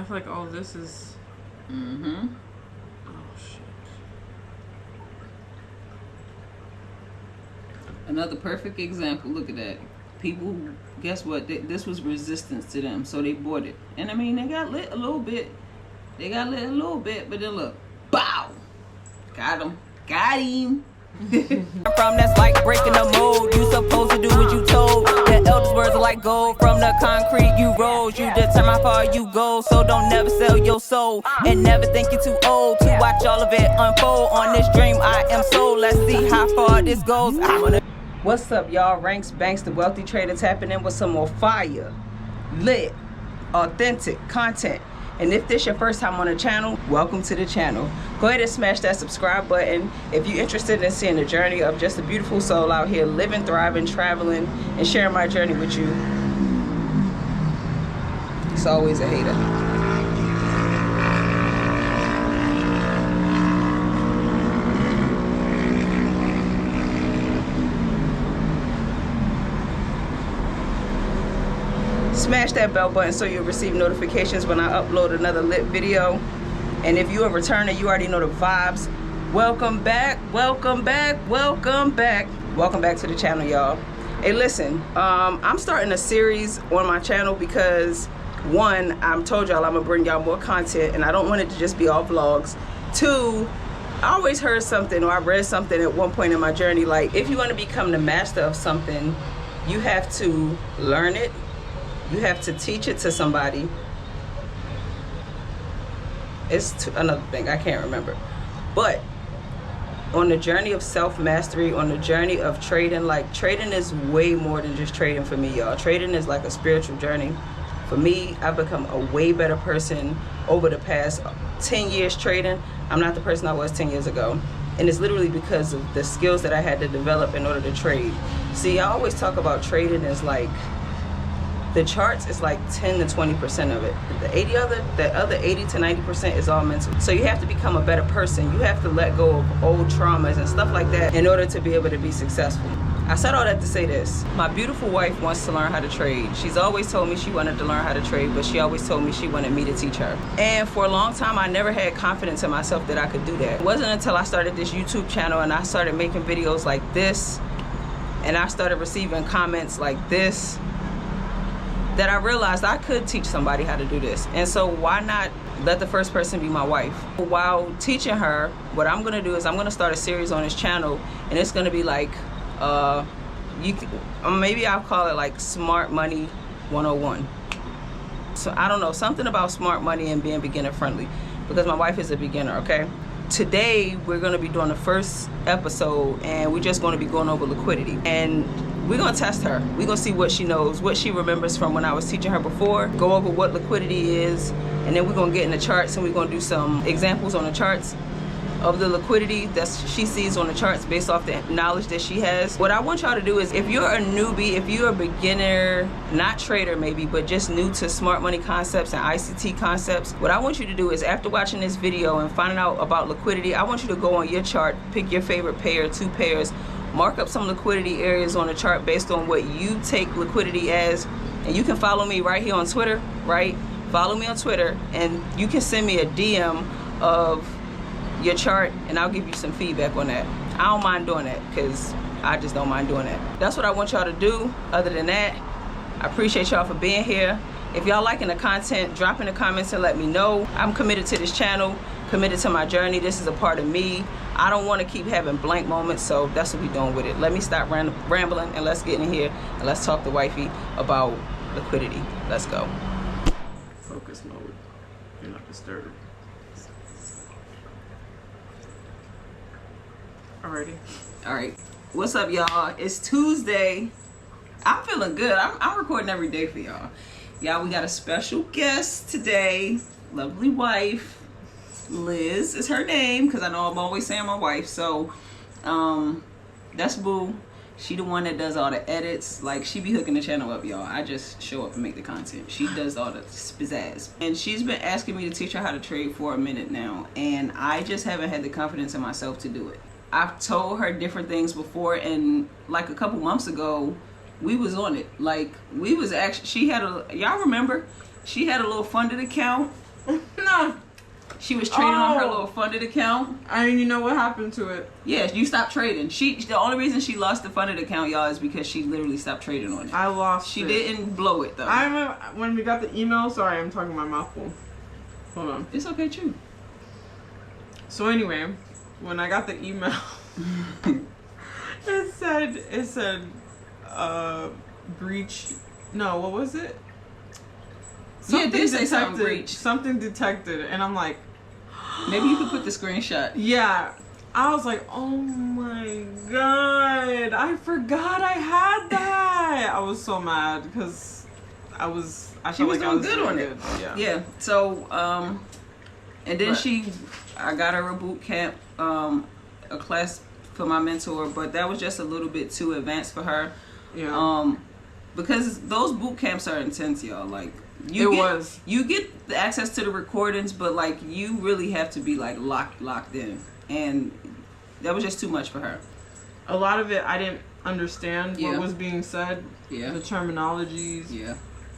I feel like all this is... Mm-hmm. Oh, shit. Another perfect example. Look at that. People, guess what? This was resistance to them, so they bought it. And I mean, they got lit a little bit. They got lit a little bit, but then look. Bow! Got him. Got him. From that's like breaking the mold. You supposed to do what you told. The elders' words are like gold. From the concrete you rose. You determine how far you go. So don't never sell your soul. And never think you're too old to watch all of it unfold. On this dream I am sold. Let's see how far this goes. What's up, y'all? Ranks Banks, the wealthy trader, tapping in with some more fire, lit, authentic content. And if this your first time on the channel, welcome to the channel. Go ahead and smash that subscribe button if you're interested in seeing the journey of just a beautiful soul out here living, thriving, traveling, and sharing my journey with you. It's always a hater. Smash that bell button so you'll receive notifications when I upload another lit video. And if you're a returner, you already know the vibes. Welcome back, welcome back, welcome back. Welcome back to the channel, y'all. Hey, listen, I'm starting a series on my channel because, one, I told y'all I'm gonna bring y'all more content and I don't want it to just be all vlogs. Two, I always heard something or I read something at one point in my journey, like if you want to become the master of something, you have to learn it. You have to teach it to somebody. It's another thing, I can't remember. But on the journey of self-mastery, on the journey of trading, like trading is way more than just trading for me, y'all. Trading is like a spiritual journey. For me, I've become a way better person over the past 10 years trading. I'm not the person I was 10 years ago. And it's literally because of the skills that I had to develop in order to trade. See, I always talk about trading as like, the charts is like 10 to 20% of it. The other 80 to 90% is all mental. So you have to become a better person. You have to let go of old traumas and stuff like that in order to be able to be successful. I said all that to say this. My beautiful wife wants to learn how to trade. She's always told me she wanted to learn how to trade, but she always told me she wanted me to teach her. And for a long time, I never had confidence in myself that I could do that. It wasn't until I started this YouTube channel and I started making videos like this, and I started receiving comments like this, that I realized I could teach somebody how to do this. And so why not let the first person be my wife? While teaching her, what I'm gonna do is I'm gonna start a series on this channel, and it's gonna be like, maybe I'll call it like Smart Money 101. So I don't know, something about smart money and being beginner friendly, because my wife is a beginner, okay? Today, we're gonna be doing the first episode, and we're just gonna be going over liquidity. And we're gonna test her. We're gonna see what she knows, what she remembers from when I was teaching her before, go over what liquidity is, and then we're gonna get in the charts and we're gonna do some examples on the charts of the liquidity that she sees on the charts based off the knowledge that she has. What I want y'all to do is, if you're a newbie, if you're a beginner, not trader maybe, but just new to smart money concepts and ICT concepts, what I want you to do is, after watching this video and finding out about liquidity, I want you to go on your chart, pick your favorite pair, 2 pairs, mark up some liquidity areas on the chart based on what you take liquidity as. And you can follow me right here on Twitter, right? Follow me on Twitter, and you can send me a DM of your chart and I'll give you some feedback on that. I don't mind doing that, because I just don't mind doing that. That's what I want y'all to do. Other than that, I appreciate y'all for being here. If y'all liking the content, drop in the comments and let me know. I'm committed to this channel, committed to my journey. This is a part of me. I don't want to keep having blank moments, so that's what we're doing with it. Let me stop rambling and let's get in here and let's talk to wifey about liquidity. Let's go. Focus mode. You're not disturbed. Alrighty. All right. What's up, y'all? It's Tuesday. I'm feeling good. I'm recording every day for y'all. Y'all, we got a special guest today. Lovely wife. Liz is her name, because I know I'm always saying my wife. So, that's Boo. She the one that does all the edits. Like, she be hooking the channel up, y'all. I just show up and make the content. She does all the pizzazz. And she's been asking me to teach her how to trade for a minute now. And I just haven't had the confidence in myself to do it. I've told her different things before, and like a couple months ago, we was on it. Like, we was actually, she had a, y'all remember? She had a little funded account, No. She was trading on her little funded account. And you know what happened to it? Yeah, you stopped trading. The only reason she lost the funded account, y'all, is because she literally stopped trading on it. I lost She it. didn't blow it though. I remember when we got the email. Sorry, I'm talking my mouth full. Hold on. It's okay, too. So anyway, when I got the email, it said, breach. No, what was it? Yeah, it did say something breach. Something detected, and I'm like, maybe you could put the screenshot. yeah. I was like, oh my god, I forgot I had that. I was so mad because I She was felt like I doing was good on it. Yeah. So, and then I got her a boot camp, a class for my mentor, but that was just a little bit too advanced for her. Yeah. Because those boot camps are intense, y'all. Like, you get the access to the recordings, but like you really have to be like locked in, and that was just too much for her. A lot of it I didn't understand what was being said. Yeah. The terminologies. Yeah.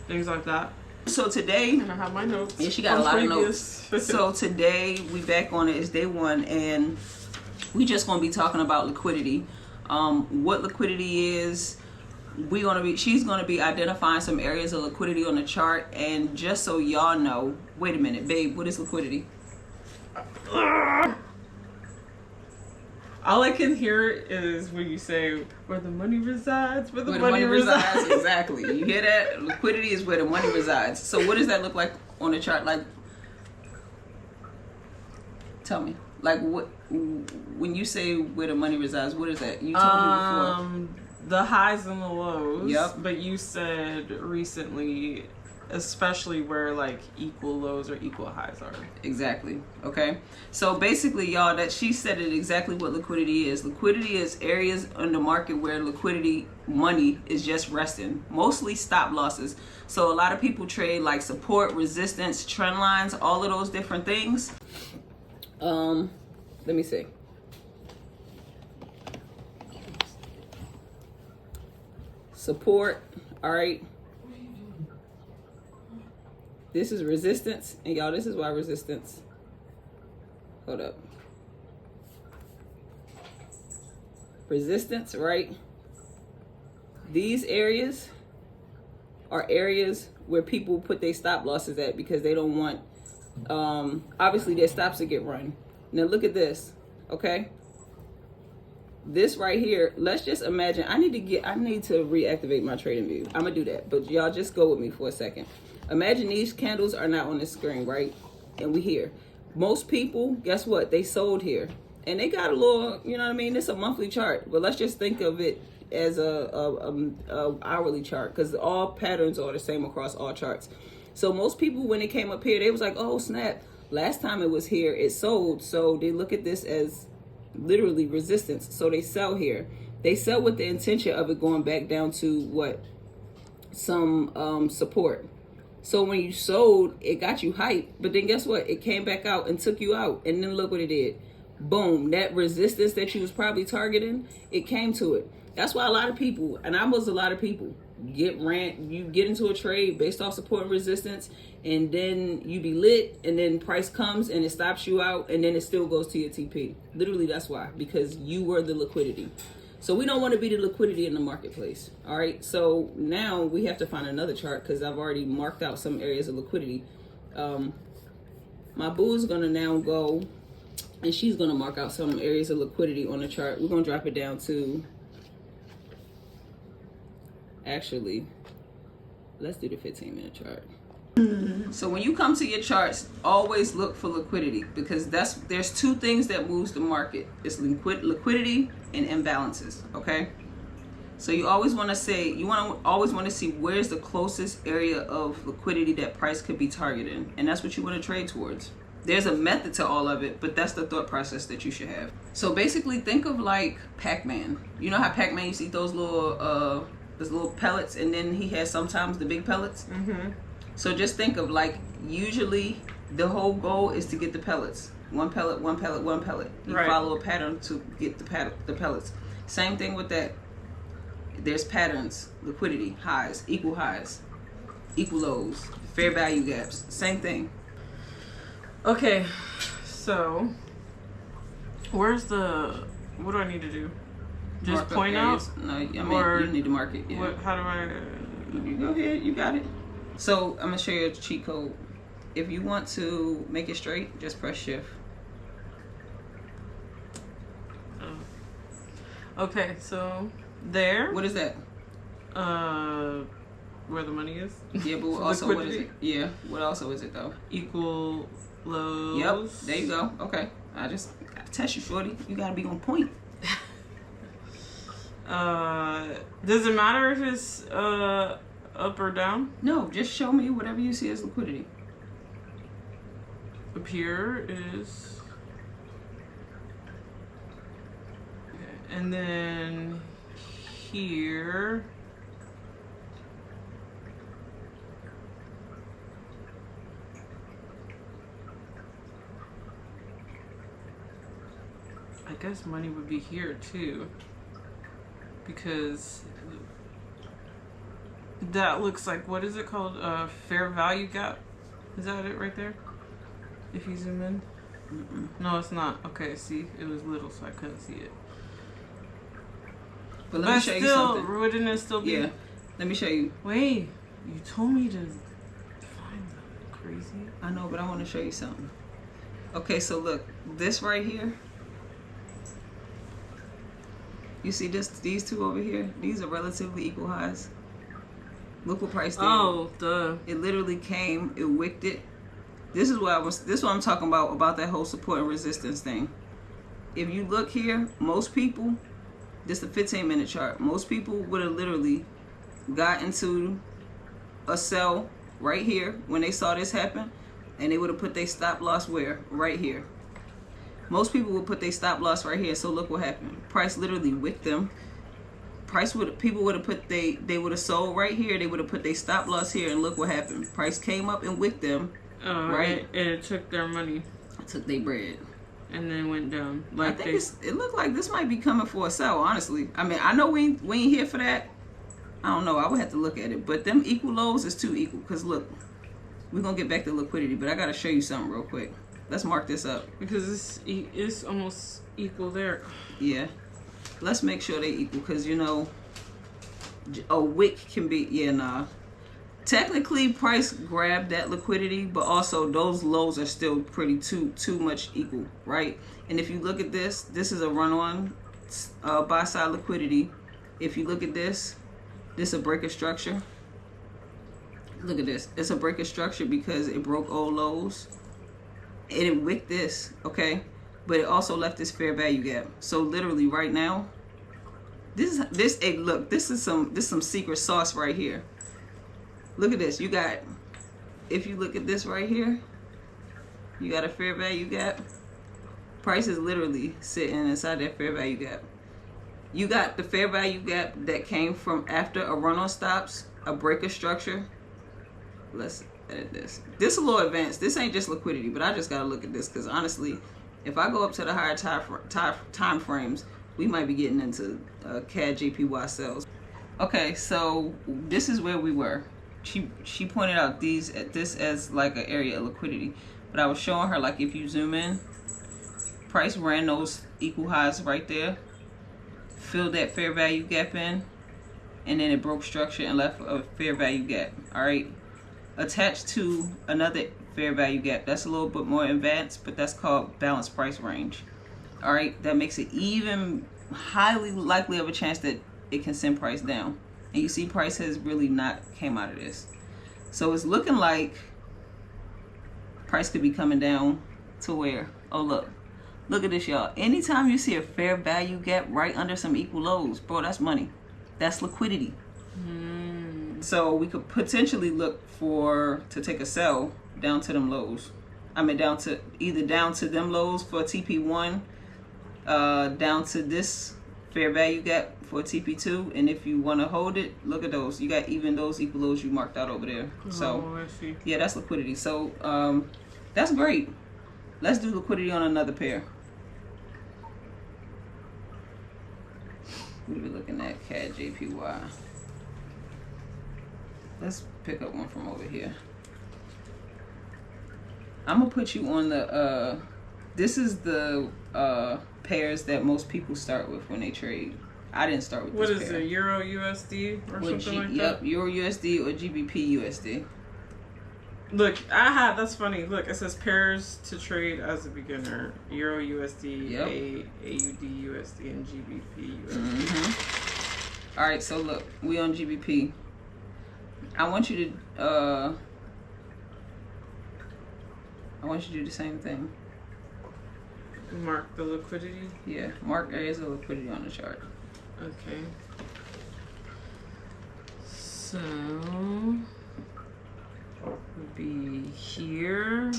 Things like that. So today, and I have my notes. Yeah, she got a lot of notes. So today we back on it. It's day one, and we just gonna be talking about liquidity. What liquidity is. She's gonna be identifying some areas of liquidity on the chart, and just so y'all know, wait a minute, babe, what is liquidity? All I can hear is when you say where the money resides, where the money resides. Exactly. You hear that? Liquidity is where the money resides. So what does that look like on the chart? Like, tell me. Like, what when you say where the money resides, what is that? You told me before. The highs and the lows. Yep. But you said recently, especially where like equal lows or equal highs are. Exactly. Okay. So basically, y'all, that she said it exactly what liquidity is. Liquidity is areas in the market where liquidity money is just resting, mostly stop losses. So a lot of people trade like support, resistance, trend lines, all of those different things. Let me see. Support, all right. This is resistance, and y'all, this is why resistance. Hold up. Resistance, right? These areas are areas where people put their stop losses at because they don't want, obviously their stops to get run. Now look at this, okay? This right here, let's just imagine, I need to reactivate my trading view. I'm gonna do that, but y'all just go with me for a second. Imagine these candles are not on the screen, right? And we here. Most people, guess what? They sold here. And they got a little, you know what I mean? It's a monthly chart, but let's just think of it as a hourly chart, because all patterns are the same across all charts. So most people, when they came up here, they was like, oh snap, last time it was here, it sold. So they look at this as literally resistance. So they sell here. They sell with the intention of it going back down to what? Some support. So when you sold, it got you hyped, but then guess what? It came back out and took you out, and then look what it did. Boom, that resistance that you was probably targeting, it came to it. That's why a lot of people, and I was a lot of people, you get into a trade based off support and resistance, and then you be lit, and then price comes and it stops you out, and then it still goes to your TP. Literally, that's why, because you were the liquidity. So we don't want to be the liquidity in the marketplace. All right. So now we have to find another chart because I've already marked out some areas of liquidity. My boo is going to now go and she's going to mark out some areas of liquidity on the chart. We're going to drop it down to, actually, let's do the 15-minute chart. So when you come to your charts, always look for liquidity, because there's two things that moves the market. It's liquidity and imbalances, okay? So you always want to see where's the closest area of liquidity that price could be targeting, and that's what you want to trade towards. There's a method to all of it, but that's the thought process that you should have. So basically, think of like Pac-Man. You know how Pac-Man used to eat those little pellets, and then he has sometimes the big pellets? Mm-hmm. So just think of like, usually the whole goal is to get the pellets. One pellet, one pellet, one pellet. You follow a pattern to get the pellets. Same thing with that. There's patterns, liquidity, highs, equal lows, fair value gaps. Same thing. Okay, so where's the? What do I need to do? Just Markup point areas. out. No, I mean or you need to mark it. Yeah. What? How do I? You go ahead. You got it. So I'm gonna show you a cheat code. If you want to make it straight, just press shift. Okay, so there. What is that? Where the money is. Yeah, but also what is it? Yeah, what also is it though? Equal lows. Yep, there you go. Okay, I just gotta test you, shorty. You gotta be on point. Does it matter if it's up or down? No, just show me whatever you see as liquidity. Up here is, okay. And then here. I guess money would be here too, because that looks like, what is it called? Fair value gap. Is that it right there? If you zoom in. No, it's not. Okay, see, it was little, so I couldn't see it. But let me show you something. Wouldn't it still be? Yeah, let me show you. Wait, you told me to find that. Crazy. I know, but I want to show you something. Okay, so look, this right here. You see these two over here? These are relatively equal highs. Look what price did. Oh, duh. It literally came, it wicked it. This is what I'm talking about that whole support and resistance thing. If you look here, most people, this is the 15-minute chart. Most people would have literally got into a sell right here when they saw this happen, and they would have put their stop loss where? Right here. Most people would put their stop loss right here. So look what happened. Price literally wicked them. People would have put they would have sold right here. They would have put their stop loss here, and look what happened. Price came up and wicked them. Right, and it took their money. It took their bread, and then went down. Like I think it looked like this might be coming for a sell. Honestly, I mean, I know we ain't here for that. I don't know. I would have to look at it, but them equal lows is too equal. Cause look, we're gonna get back to liquidity, but I gotta show you something real quick. Let's mark this up because it's almost equal there. Yeah, let's make sure they equal, because you know a wick can be, yeah, nah. Technically, price grabbed that liquidity, but also those lows are still pretty too much equal, right? And if you look at this is a run-on buy side liquidity. If you look at this is a break of structure. Look at this. It's a break of structure because it broke old lows. And it wicked this, okay? But it also left this fair value gap. So literally right now, hey, look, this is some secret sauce right here. Look at this. You got, if you look at this right here, you got a fair value gap. Price is literally sitting inside that fair value gap. You got the fair value gap that came from after a run on stops, a break of structure. Let's edit this. This is a little advanced. This ain't just liquidity, but I just gotta look at this because honestly, if I go up to the higher time frames, we might be getting into CAD JPY sells. Okay, so this is where we were. She pointed out this as like an area of liquidity, but I was showing her, like, if you zoom in, price ran those equal highs right there, filled that fair value gap in, and then it broke structure and left a fair value gap. All right, attached to another fair value gap that's a little bit more advanced, but that's called balanced price range. All right, that makes it even highly likely of a chance that it can send price down. And you see price has really not came out of this. So it's looking like price could be coming down to where, oh look at this, y'all. Anytime you see a fair value gap right under some equal lows, bro, that's money. That's liquidity. So we could potentially look to take a sell down to them lows. I mean down to them lows for TP1, down to this fair value gap for TP2, and if you want to hold it, look at those. You got even those equal lows you marked out over there. So I see. Yeah, that's liquidity. So that's great. Let's do liquidity on another pair. What are we looking at? CAD JPY. Let's pick up one from over here. I'm gonna put you on the this is the pairs that most people start with when they trade. I didn't start with what this is pair. it, Euro USD or something like that? Yep, Euro USD or GBP USD. Look, that's funny. Look, it says pairs to trade as a beginner. Euro USD, Yep. AUD USD, and GBP USD. Mm-hmm. All right, so look, we on GBP. I want you to do the same thing. Mark the liquidity. Yeah, mark areas of liquidity on the chart. Okay. So would be here.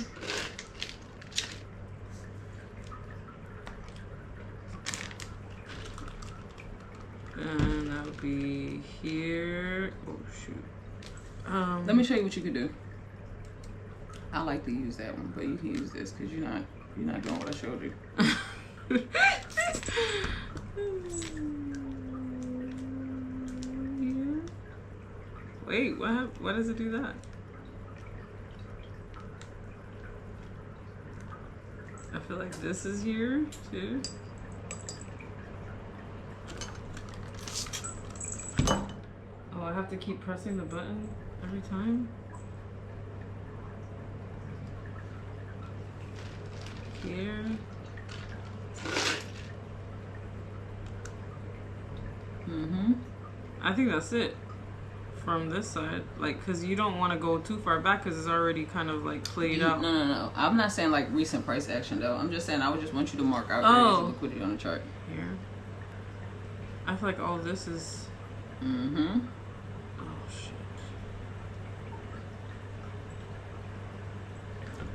And that would be here. Oh shoot. Let me show you what you can do. I like to use that one, but you can use this because you're not doing what I showed you. Wait, what does it do that? I feel like this is here too. Oh, I have to keep pressing the button every time? Here. I think that's it from this side, like, because you don't want to go too far back because it's already kind of like played out. No. I'm not saying like recent price action though. I'm just saying I would just want you to mark out areas of liquidity on the chart. Here. I feel like all this is. Mm-hmm. Oh shit.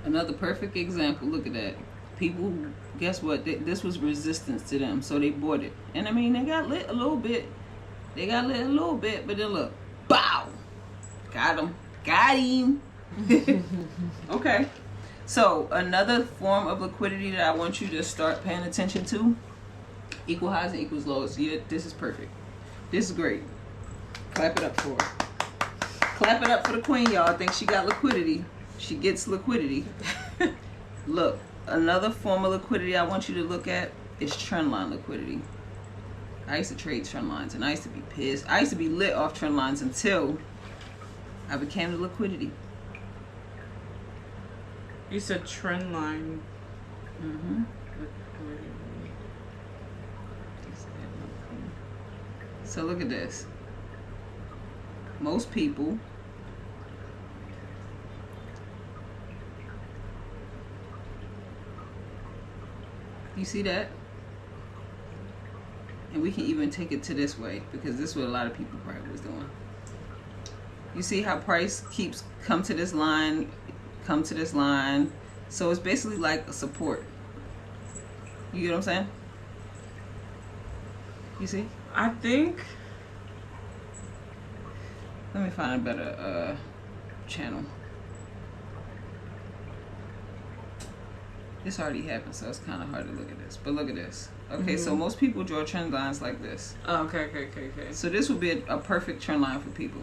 Another perfect example. Look at that. People, guess what? This was resistance to them, so they bought it. And I mean, they got lit a little bit. But then look, bow, got him. Okay. So another form of liquidity that I want you to start paying attention to: equal highs and equals lows. Yeah, this is perfect. This is great. Clap it up for her. Clap it up for the queen, y'all. Think she got liquidity? She gets liquidity. Look. Another form of liquidity I want you to look at is trendline liquidity. I used to trade trend lines and I used to be pissed. I used to be lit off trend lines until I became the liquidity. You said trend line. Mm-hmm. So look at this. Most people you see that? And we can even take it to this way because this is what a lot of people probably was doing. You see how price keeps come to this line. So it's basically like a support. You get what I'm saying? You see? I think. Let me find a better channel. This already happened, so it's kind of hard to look at this. But look at this. Okay, so most people draw trend lines like this. Oh, okay. So this would be a perfect trend line for people.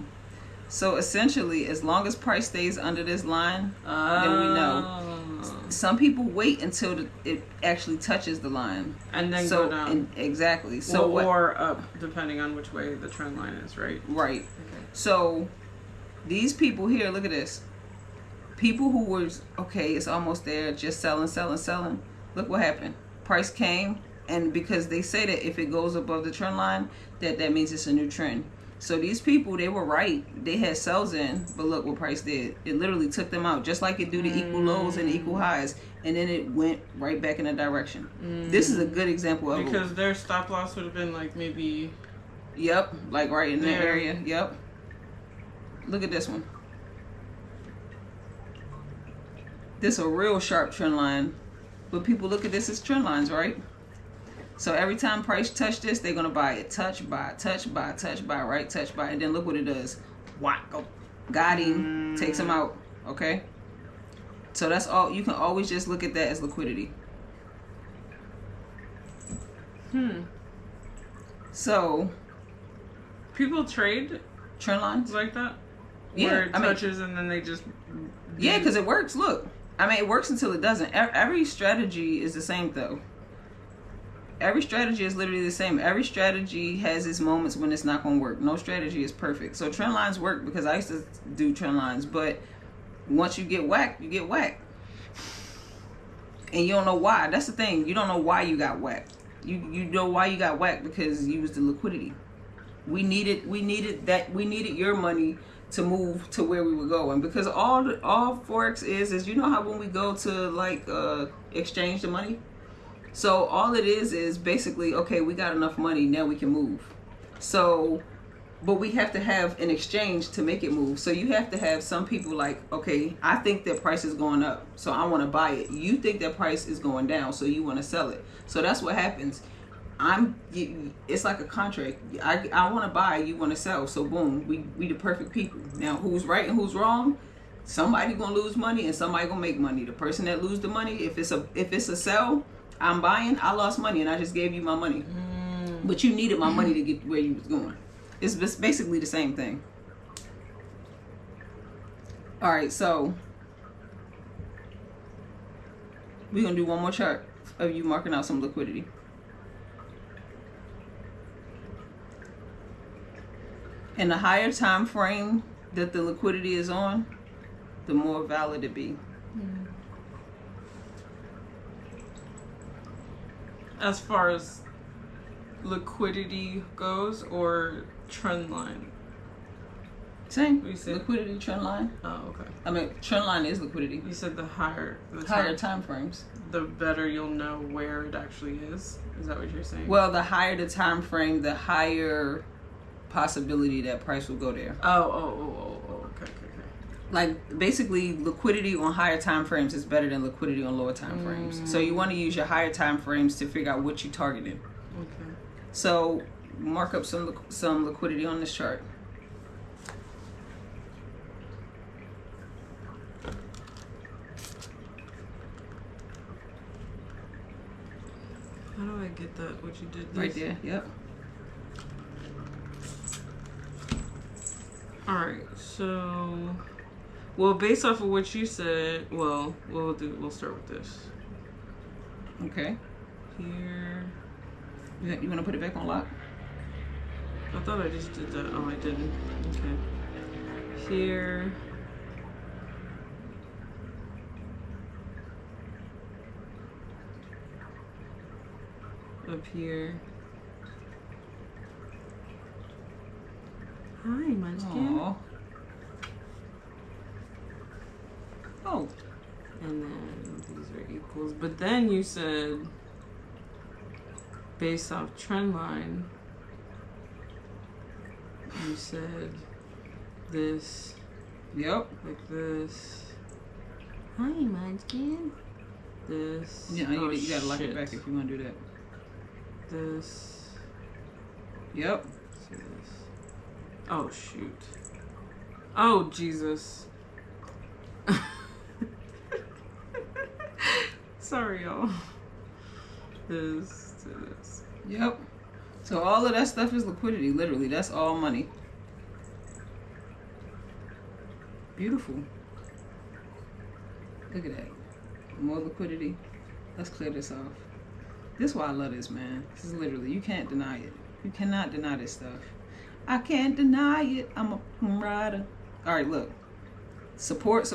So essentially, as long as price stays under this line, then we know. Some people wait until it actually touches the line. And then go down. Exactly. So or up, depending on which way the trend line is, right? Right. Okay. So these people here, look at this. People who were, okay, it's almost there, just selling. Look what happened. Price came, and because they say that if it goes above the trend line, that means it's a new trend. So these people, they were right. They had sells in, but look what price did. It literally took them out, just like it do the equal lows and equal highs, and then it went right back in the direction. This is a good example of because their stop loss would have been like maybe. Yep, like right in that area. Yep. Look at this one. This is a real sharp trend line, but people look at this as trend lines, right? So every time price touch this, they're gonna buy it. Touch, buy, touch, buy, touch, buy, right? Touch, buy, and then look what it does. Whack, got him, takes him out. Okay. So that's all. You can always just look at that as liquidity. So people trade trend lines like that. Yeah, where it touches and then they just. Yeah, because it works. Look. I mean, it works until it doesn't. Every strategy is the same, though. Every strategy is literally the same. Every strategy has its moments when it's not going to work. No strategy is perfect. So trend lines work because I used to do trend lines, but once you get whacked, you get whacked. And you don't know why. That's the thing. You don't know why you got whacked. You know why you got whacked because you used the liquidity. We needed your money to move to where we were going, because all forex is you know how when we go to like exchange the money. So all it is basically, okay, we got enough money, now we can move. So, but we have to have an exchange to make it move. So you have to have some people like, okay, I think that price is going up, so I want to buy it. You think that price is going down, so you want to sell it. So that's what happens. It's like a contract. I want to buy, you want to sell. So boom, we the perfect people. Now who's right and who's wrong? Somebody gonna lose money and somebody gonna make money. The person that lose the money, if it's a sell, I'm buying, I lost money and I just gave you my money. But you needed my money to get where you was going. It's basically the same thing. All right, so we're gonna do one more chart of you marking out some liquidity. And the higher time frame that the liquidity is on, the more valid it be. As far as liquidity goes, or trend line? Same. You said liquidity, trend line. Oh, okay. I mean, trend line is liquidity. You said the higher time frames, the better you'll know where it actually is. Is that what you're saying? Well, the higher the time frame, the higher possibility that price will go there. Okay. Like basically, liquidity on higher time frames is better than liquidity on lower time frames. So you want to use your higher time frames to figure out what you're targeting. Okay. So mark up some liquidity on this chart. How do I get that? What you did? Right there. Yep. All right. So, well, based off of what you said, well, we'll start with this. Okay. Here. You want to put it back on lock? I thought I just did that. Oh, I didn't. Okay. Here. Up here. Hi, Munchkin. Aww. Oh. And then these are equals. But then you said, based off trend line, you said this. Yep. Like this. Hi, Munchkin. This. Yeah, oh, you gotta lock shit. it back if you want to do that. This. Yep. See this. Oh, shoot. Oh, Jesus. Sorry, y'all. This to this. Yep. So all of that stuff is liquidity, literally. That's all money. Beautiful. Look at that. More liquidity. Let's clear this off. This is why I love this, man. This is literally, you can't deny it. You cannot deny this stuff. I can't deny it. I'm a rider. All right, look. Support.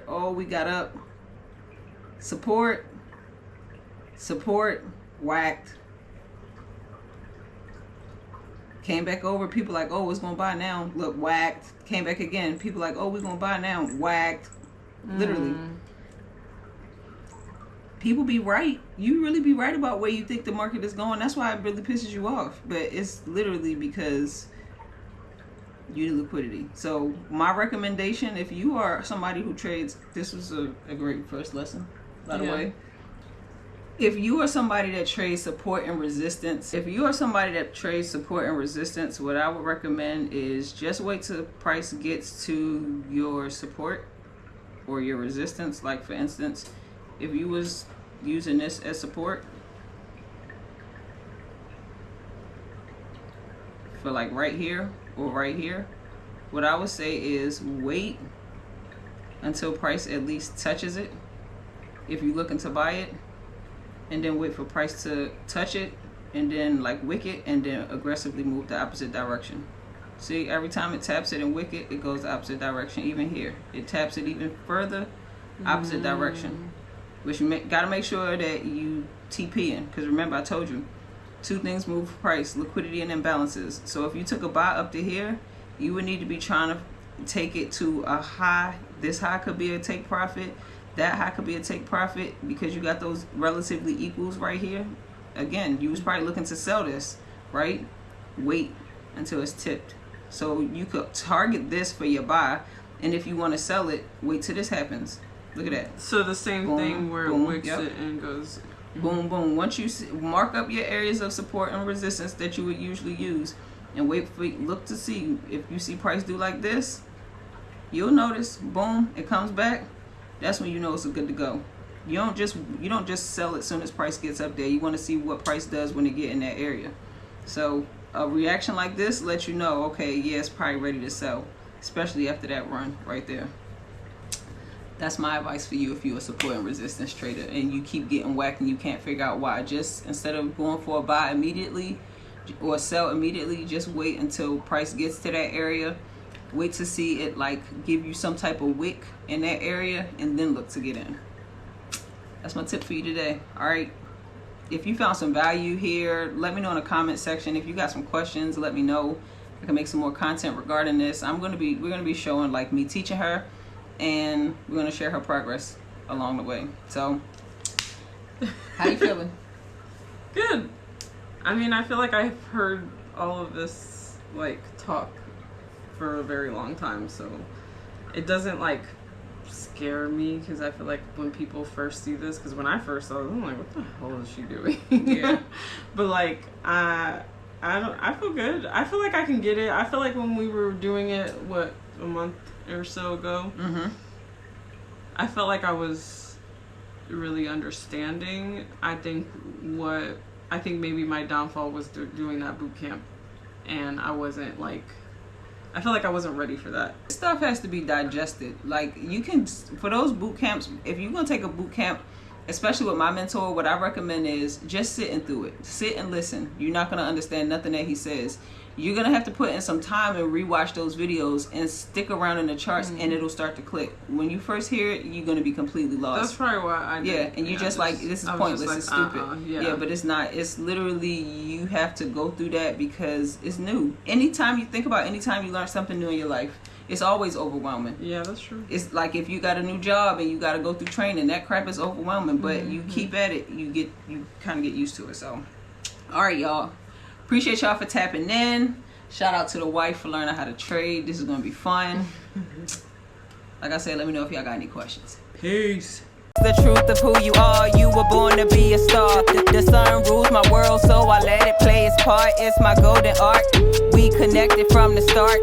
Oh, we got up. Support. Whacked. Came back over. People like, oh, it's going to buy now. Look, whacked. Came back again. People like, oh, we're going to buy now. Whacked. Literally. People be right. You really be right about where you think the market is going. That's why it really pisses you off. But it's literally because you need liquidity. So my recommendation, if you are somebody who trades, this was a great first lesson, by the way. If you are somebody that trades support and resistance, what I would recommend is just wait till the price gets to your support or your resistance. Like for instance, if you was using this as support for like right here or right here, what I would say is wait until price at least touches it if you're looking to buy it, and then wait for price to touch it, and then like wick it, and then aggressively move the opposite direction. See, every time it taps it and wick it, it goes the opposite direction. Even here, it taps it even further, opposite direction. Which you gotta make sure that you TP in, because remember I told you, two things move price: liquidity and imbalances. So if you took a buy up to here, you would need to be trying to take it to a high. This high could be a take profit. That high could be a take profit, because you got those relatively equals right here. Again, you was probably looking to sell this, right? Wait until it's tipped. So you could target this for your buy, and if you want to sell it, wait till this happens. Look at that. So the same Boom, thing where boom, it wicks yep. it and goes. Boom, boom. Once you mark up your areas of support and resistance that you would usually use, and look to see if you see price do like this, you'll notice, boom, it comes back. That's when you know it's good to go. You don't just sell it as soon as price gets up there. You want to see what price does when it get in that area. So a reaction like this lets you know, okay, yeah, it's probably ready to sell, especially after that run right there. That's my advice for you if you're a support and resistance trader and you keep getting whacked and you can't figure out why. Just instead of going for a buy immediately or sell immediately, just wait until price gets to that area. Wait to see it like give you some type of wick in that area, and then look to get in. That's my tip for you today. All right. If you found some value here, let me know in the comment section. If you got some questions, let me know. I can make some more content regarding this. We're gonna be showing like me teaching her, and we're gonna share her progress along the way. So, how you feeling? Good. I mean, I feel like I've heard all of this like talk for a very long time, so it doesn't like scare me, because I feel like when people first see this, because when I first saw it, I'm like, what the hell is she doing? Yeah. But like I feel good. I feel like I can get it. I feel like when we were doing it, a month or so ago, I felt like I was really understanding. I think maybe my downfall was doing that boot camp, and I wasn't like, I feel like I wasn't ready for that. Stuff has to be digested. Like, you can, for those boot camps, if you're gonna take a boot camp, especially with my mentor, what I recommend is just sitting through it. Sit and listen. You're not gonna understand nothing that he says. You're gonna have to put in some time and rewatch those videos and stick around in the charts, and it'll start to click. When you first hear it, you're gonna be completely lost. That's probably why I did. Yeah, and you just like, this is pointless, like, it's stupid. Yeah, but it's not. It's literally, you have to go through that because it's new. Anytime you learn something new in your life, it's always overwhelming. Yeah, that's true. It's like if you got a new job and you got to go through training, that crap is overwhelming, but you keep at it, you kind of get used to it. So, all right, y'all. Appreciate y'all for tapping in. Shout out to the wife for learning how to trade. This is going to be fun. Like I said, let me know if y'all got any questions. Peace. The truth of who you are, you were born to be a star. The sun rules my world, so I let it play its part. It's my golden art. We connected from the start.